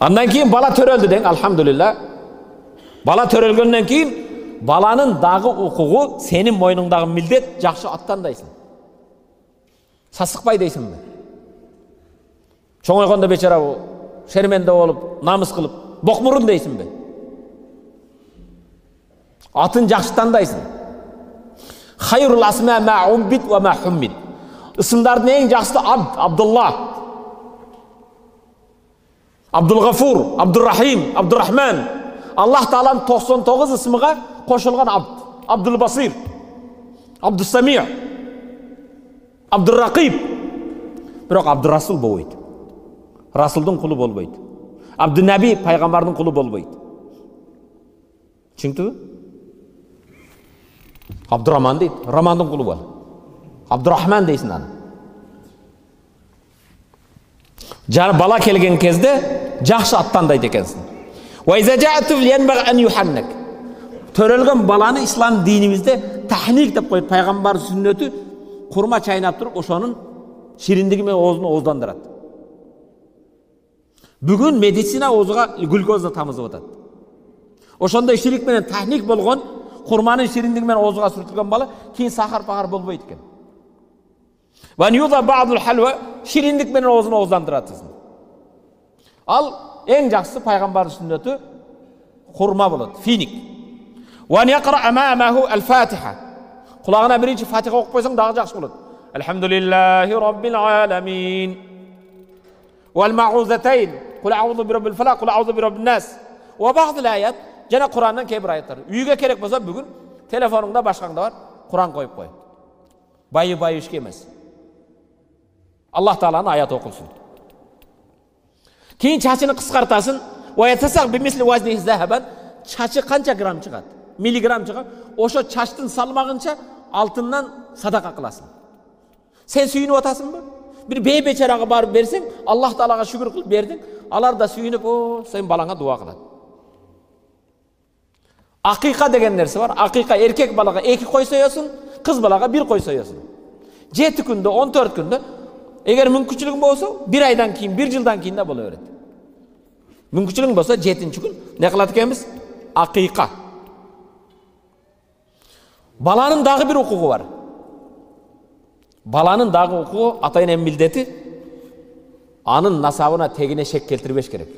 Andan keyin bala töreldi deң, alhamdulillah. Bala törelgönden keyin balanın dagı ukuğu senin moynundağı mildet жақсы аттандайсың. Сасықпай дейсің бе? Чоңойгондо бечара шерменде болуп, намыс кылып, бокмурун дейсің бе? Атын жақсы тандайсың. Хайрул асма ма умбит ва ма хуммид. Исымдардын эң жақсы Абдулла, Абдулгафур, Абдуррахим, Абдуррахман. Аллах Тааланын 99 ысымыга кошулган Абдулбасир, Абдуссами, Абдурракиб. Бирок Абдуррасул болбойт. Расулдун кулу болбойт. Абдунаби пайгамбардын кулу болбойт. Түшүндүңбү? Абдуррахман дейт, Рамандын кулу бол. Абдуррахман дейсин аны. Бала келген кезде жақсы аттандайт экенсиң. Ва иза жа'ату янбаг ан юханнак. Төрөлгөн баланы ислам динибизде тахник деп коюп, пайгамбар сүннөтү курма чайнап туруп, ошонун шириндиги менен оозун ооздандырат. Бүгүн медицина оозуга глюкоза тамызып атат. Ошондой ширик менен тахник болгон курманын шириндиги менен оозуга сүртүлгөн бала кийин сахар-пахар болбойт экен. Ва юза ба'дул халва шириндик менен оозун ооздандыратсың. Ал эң жакшы пайгамбар сүннөтү курма болот, финик. Ва яқра амамаху ал-фатиха. Кулагына биринчи фатиха окуп койсоң дагы жакшы болот. Алхамдулиллахи раббил аламин. Вал ма'узатайн. Кул а'узу би раббил фалaq, кул а'узу би раббин нас. Ва бa'дул аят, жана Курандан кээ бир аяттар. Үйгө керек болсо бүгүн телефонуңда башкаңда бар, Куран коюп кой. Байы ишке эмес. Аллах Тааланын аят окулсун. Кейін чачыны қысқартасың. Уаятасақ бимисли вазни захабан. Чачы қанша грамм шығады? Миллиграмм шығады. Ошо чачтың салмағынша алтыннан садақа қыласың. Сен сүйініп отасың ба? Bir бейбечараға барып берсең, Аллах Таалаға шүкір қылып бердің. Алар да сүйініп, сен балаңа дуа қылады. Ақиқа деген нәрсе бар. Ақиқа еркек балаға 2 қой соясың, қыз балаға 1 қой соясың. 7 күндө, 14 күндө. Егер мүмкіншілігің болса, 1 айдан кейін, 1 жылдан кейін де бола береді. Мүмкіншілігің болса, 7-ші күн не қылады екенбіз? Ақиқа. Баланың дағы бір құқығы бар. Баланың дағы құқығы, атайын милдеті, анын насабына тегіне шек келтірбеш керек.